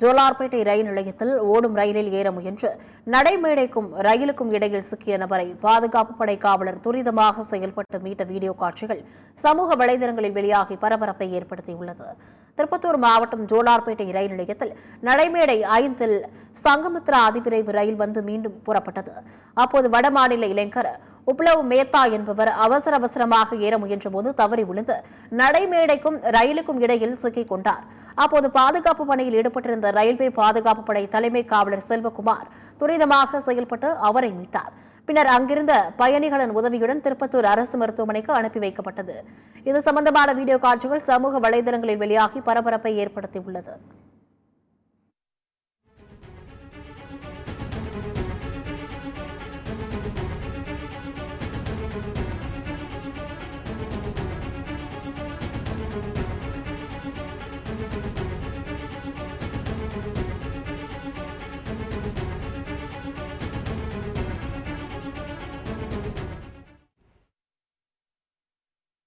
ஜோலார்பேட்டை ரயில் நிலையத்தில் ஓடும் ரயிலில் ஏற முயன்று நடைமேடைக்கும் ரயிலுக்கும் இடையில் சிக்கிய நபரை பாதுகாப்பு படை காவலர் துரிதமாக செயல்பட்டு மீட்ட வீடியோ காட்சிகள் சமூக வலைதளங்களில் வெளியாகி பரபரப்பை ஏற்படுத்தியுள்ளது. திருப்பத்தூர் மாவட்டம் ஜோலார்பேட்டை ரயில் நிலையத்தில் நடைமேடை 5 சங்கமித்ரா அதிவிரைவு ரயில் வந்து மீண்டும் புறப்பட்டது. அப்போது வடமாநில இளைஞர் உப்ளவ் மேத்தா என்பவர் அவசரமாக ஏற முயன்றபோது தவறி விழுந்து நடைமேடைக்கும் ரயிலுக்கும் இடையில் சிக்கிக் கொண்டார். அப்போது பாதுகாப்பு பணியில் ஈடுபட்டிருந்த ரயில்வே பாதுகாப்பு படை தலைமை காவலர் செல்வகுமார் துரிதமாக செயல்பட்டு அவரை மீட்டார். பின்னர் அங்கிருந்த பயணிகளின் உதவியுடன் திருப்பத்தூர் அரசு மருத்துவமனைக்கு அனுப்பி வைக்கப்பட்டது. இது சம்பந்தமான வீடியோ காட்சிகள் சமூக வலைதளங்களில் வெளியாகி பரபரப்பை ஏற்படுத்தியுள்ளது.